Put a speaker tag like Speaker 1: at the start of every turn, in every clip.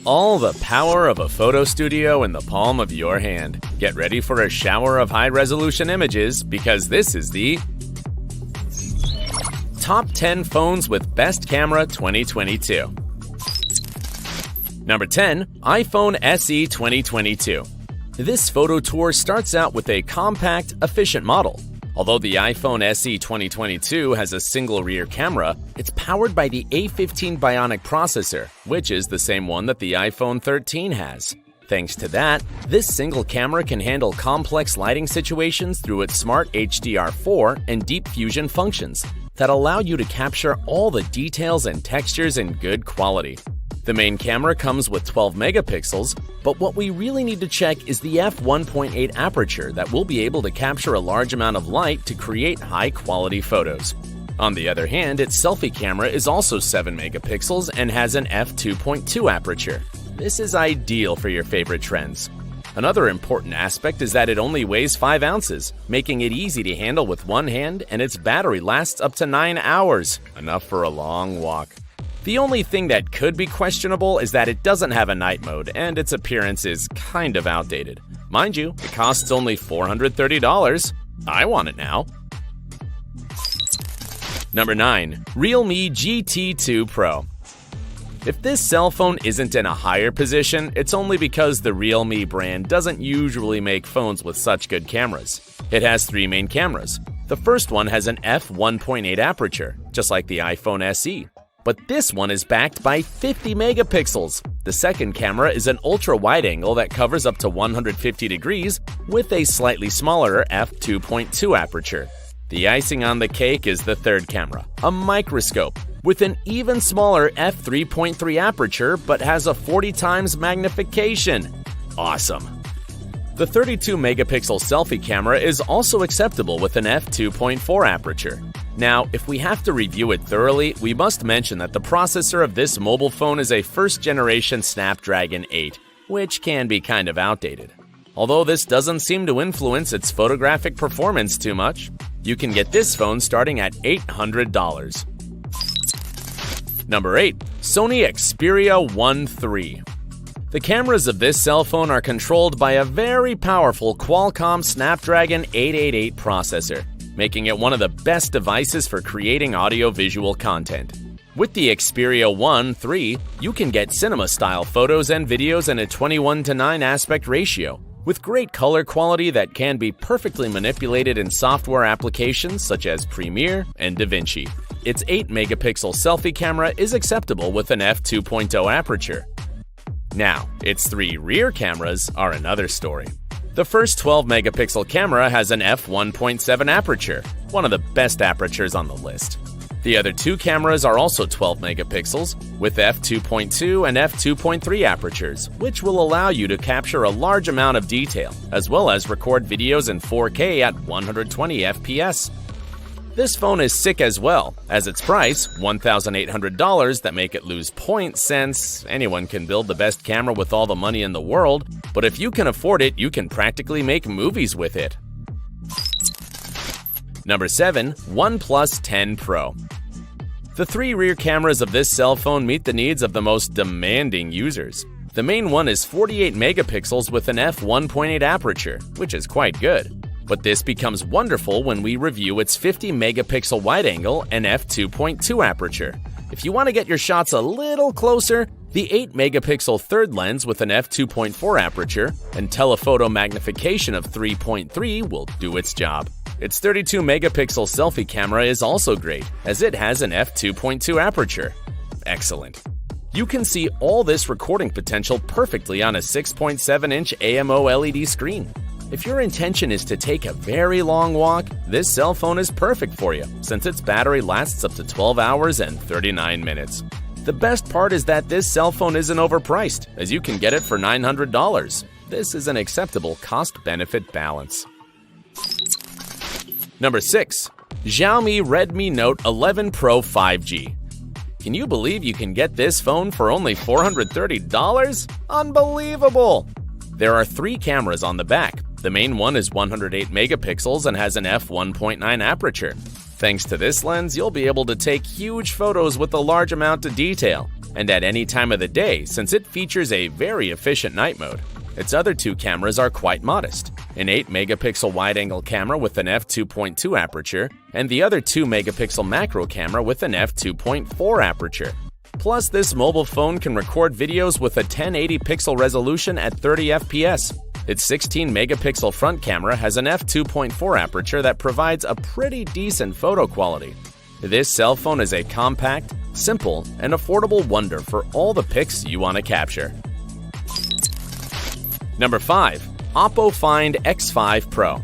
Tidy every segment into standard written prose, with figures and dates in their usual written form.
Speaker 1: All the power of a photo studio in the palm of your hand. Get ready for a shower of high-resolution images because this is the Top 10 Phones with Best Camera 2022. Number 10. iPhone SE 2022. This photo tour starts out with a compact, efficient model. Although the iPhone SE 2022 has a single rear camera, it's powered by the A15 Bionic processor, which is the same one that the iPhone 13 has. Thanks to that, this single camera can handle complex lighting situations through its smart HDR4 and deep fusion functions that allow you to capture all the details and textures in good quality. The main camera comes with 12 megapixels, but what we really need to check is the f1.8 aperture that will be able to capture a large amount of light to create high-quality photos. On the other hand, its selfie camera is also 7 megapixels and has an f2.2 aperture. This is ideal for your favorite trends. Another important aspect is that it only weighs 5 ounces, making it easy to handle with one hand, and its battery lasts up to 9 hours, enough for a long walk. The only thing that could be questionable is that it doesn't have a night mode, and its appearance is kind of outdated. Mind you, it costs only $430. I want it now. Number 9. Realme GT 2 Pro. If this cell phone isn't in a higher position, it's only because the Realme brand doesn't usually make phones with such good cameras. It has 3 main cameras. The first one has an f1.8 aperture, just like the iPhone SE. But this one is backed by 50 megapixels. The second camera is an ultra-wide angle that covers up to 150 degrees with a slightly smaller f2.2 aperture. The icing on the cake is the third camera, a microscope, with an even smaller f3.3 aperture but has a 40 times magnification. Awesome! The 32 megapixel selfie camera is also acceptable with an f2.4 aperture. Now, if we have to review it thoroughly, we must mention that the processor of this mobile phone is a first-generation Snapdragon 8, which can be kind of outdated. Although this doesn't seem to influence its photographic performance too much, you can get this phone starting at $800. Number 8. Sony Xperia 1 III. The cameras of this cell phone are controlled by a very powerful Qualcomm Snapdragon 888 processor, making it one of the best devices for creating audio-visual content. With the Xperia 1 III, you can get cinema-style photos and videos in a 21:9 aspect ratio, with great color quality that can be perfectly manipulated in software applications such as Premiere and DaVinci. Its 8 megapixel selfie camera is acceptable with an f2.0 aperture. Now, its 3 rear cameras are another story. The first 12 megapixel camera has an f1.7 aperture, one of the best apertures on the list. The other 2 cameras are also 12 megapixels with f2.2 and f2.3 apertures, which will allow you to capture a large amount of detail, as well as record videos in 4K at 120 FPS. This phone is sick as well, as its price, $1,800, that make it lose points since anyone can build the best camera with all the money in the world, but if you can afford it, you can practically make movies with it. Number 7. OnePlus 10 Pro. The 3 rear cameras of this cell phone meet the needs of the most demanding users. The main one is 48 megapixels with an f1.8 aperture, which is quite good. But this becomes wonderful when we review its 50 megapixel wide angle and f2.2 aperture. If you want to get your shots a little closer, the 8 megapixel third lens with an f2.4 aperture and telephoto magnification of 3.3 will do its job. Its 32 megapixel selfie camera is also great, as it has an f2.2 aperture. Excellent. You can see all this recording potential perfectly on a 6.7-inch AMO LED screen. If your intention is to take a very long walk, this cell phone is perfect for you, since its battery lasts up to 12 hours and 39 minutes. The best part is that this cell phone isn't overpriced, as you can get it for $900. This is an acceptable cost-benefit balance. Number 6. Xiaomi Redmi Note 11 Pro 5G. Can you believe you can get this phone for only $430? Unbelievable! There are 3 cameras on the back. The main one is 108 megapixels and has an f1.9 aperture. Thanks to this lens, you'll be able to take huge photos with a large amount of detail, and at any time of the day since it features a very efficient night mode. Its other two cameras are quite modest, an 8-megapixel wide-angle camera with an f2.2 aperture, and the other 2-megapixel macro camera with an f2.4 aperture. Plus, this mobile phone can record videos with a 1080 pixel resolution at 30 FPS. Its 16-megapixel front camera has an f2.4 aperture that provides a pretty decent photo quality. This cell phone is a compact, simple, and affordable wonder for all the pics you want to capture. Number 5. Oppo Find X5 Pro.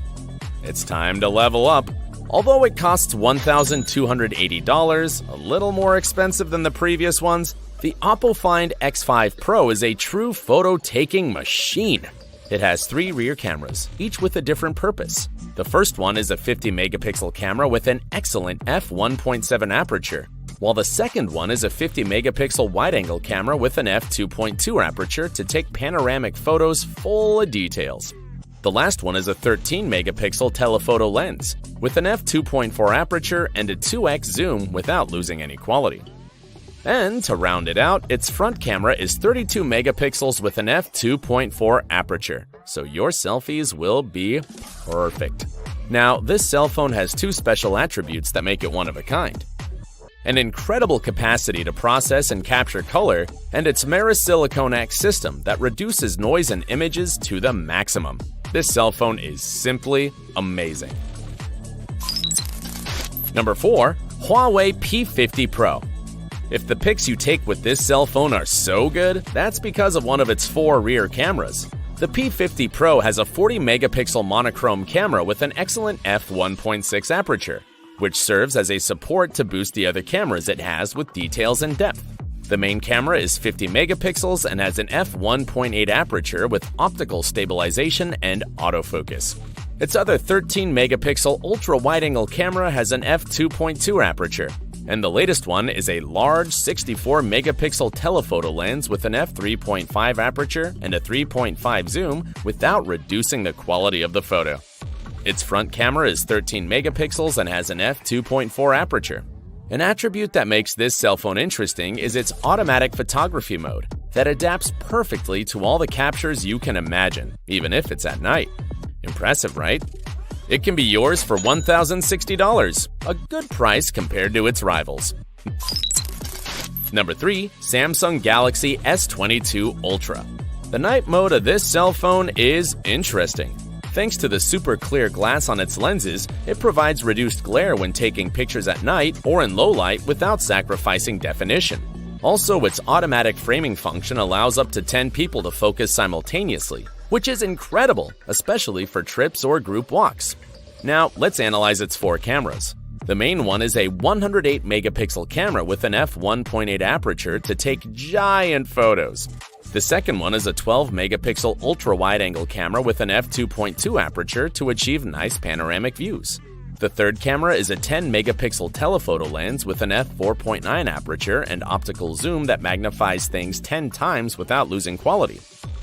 Speaker 1: It's time to level up. Although it costs $1,280, a little more expensive than the previous ones, the Oppo Find X5 Pro is a true photo-taking machine. It has 3 rear cameras, each with a different purpose. The first one is a 50-megapixel camera with an excellent f1.7 aperture, while the second one is a 50-megapixel wide-angle camera with an f2.2 aperture to take panoramic photos full of details. The last one is a 13-megapixel telephoto lens with an f2.4 aperture and a 2x zoom without losing any quality. And to round it out, its front camera is 32 megapixels with an f2.4 aperture, so your selfies will be perfect. Now, this cell phone has 2 special attributes that make it one of a kind: an incredible capacity to process and capture color, and its Mirror Silicone X system that reduces noise and images to the maximum. This cell phone is simply amazing. Number 4. Huawei P50 Pro. If the pics you take with this cell phone are so good, that's because of one of its 4 rear cameras. The P50 Pro has a 40-megapixel monochrome camera with an excellent f1.6 aperture, which serves as a support to boost the other cameras it has with details and depth. The main camera is 50 megapixels and has an f1.8 aperture with optical stabilization and autofocus. Its other 13-megapixel ultra-wide-angle camera has an f2.2 aperture, and the latest one is a large 64-megapixel telephoto lens with an f3.5 aperture and a 3.5 zoom without reducing the quality of the photo. Its front camera is 13 megapixels and has an f2.4 aperture. An attribute that makes this cell phone interesting is its automatic photography mode that adapts perfectly to all the captures you can imagine, even if it's at night. Impressive, right? It can be yours for $1,060, a good price compared to its rivals. Number 3. Samsung Galaxy S22 Ultra. The night mode of this cell phone is interesting. Thanks to the super clear glass on its lenses, it provides reduced glare when taking pictures at night or in low light without sacrificing definition. Also, its automatic framing function allows up to 10 people to focus simultaneously, which is incredible, especially for trips or group walks. Now, let's analyze its 4 cameras. The main one is a 108-megapixel camera with an f1.8 aperture to take giant photos. The second one is a 12-megapixel ultra-wide-angle camera with an f2.2 aperture to achieve nice panoramic views. The third camera is a 10-megapixel telephoto lens with an f4.9 aperture and optical zoom that magnifies things 10 times without losing quality.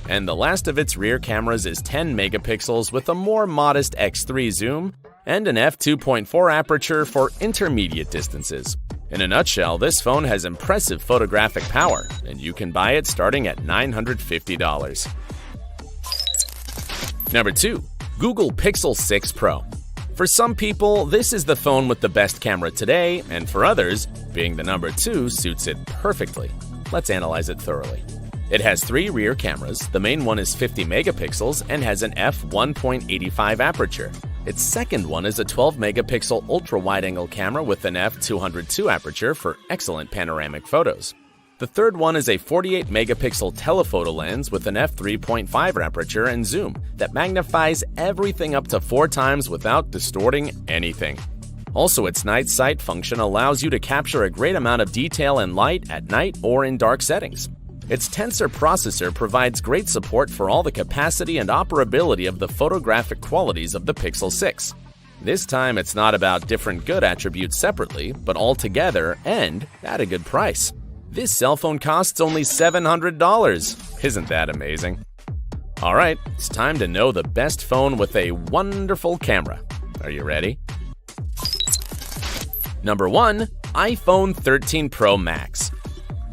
Speaker 1: And the last of its rear cameras is 10 megapixels with a more modest x3 zoom and an f2.4 aperture for intermediate distances. In a nutshell, this phone has impressive photographic power, and you can buy it starting at $950. Number 2. Google Pixel 6 Pro. For some people, this is the phone with the best camera today, and for others, being the number 2 suits it perfectly. Let's analyze it thoroughly. It has 3 rear cameras. The main one is 50 megapixels and has an f1.85 aperture. Its second one is a 12-megapixel ultra-wide-angle camera with an f202 aperture for excellent panoramic photos. The third one is a 48-megapixel telephoto lens with an f3.5 aperture and zoom that magnifies everything up to 4 times without distorting anything. Also, its night sight function allows you to capture a great amount of detail and light at night or in dark settings. Its Tensor processor provides great support for all the capacity and operability of the photographic qualities of the Pixel 6. This time, it's not about different good attributes separately, but all together and at a good price. This cell phone costs only $700. Isn't that amazing? Alright, it's time to know the best phone with a wonderful camera. Are you ready? Number 1. iPhone 13 Pro Max.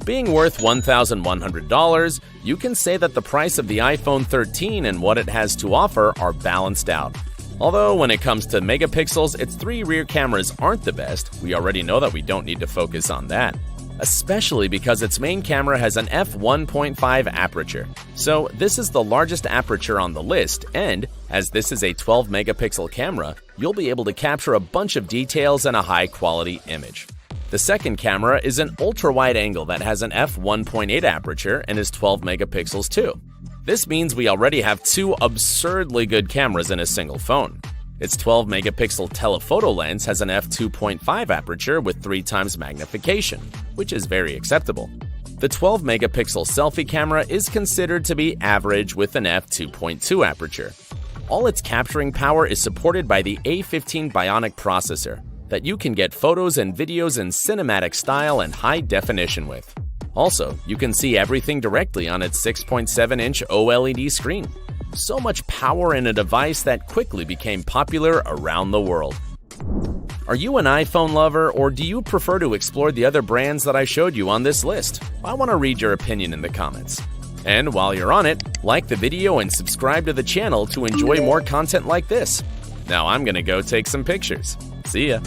Speaker 1: Being worth $1,100, you can say that the price of the iPhone 13 and what it has to offer are balanced out. Although when it comes to megapixels, its 3 rear cameras aren't the best, we already know that we don't need to focus on that. Especially because its main camera has an f1.5 aperture. So this is the largest aperture on the list, and as this is a 12 megapixel camera, you'll be able to capture a bunch of details and a high quality image. The second camera is an ultra-wide angle that has an f1.8 aperture and is 12 megapixels too. This means we already have 2 absurdly good cameras in a single phone. Its 12 megapixel telephoto lens has an f2.5 aperture with 3 times magnification, which is very acceptable. The 12 megapixel selfie camera is considered to be average with an f2.2 aperture. All its capturing power is supported by the A15 Bionic processor that you can get photos and videos in cinematic style and high definition with. Also, you can see everything directly on its 6.7-inch OLED screen. So much power in a device that quickly became popular around the world. Are you an iPhone lover, or do you prefer to explore the other brands that I showed you on this list? I want to read your opinion in the comments. And while you're on it, like the video and subscribe to the channel to enjoy more content like this. Now I'm gonna go take some pictures. See ya!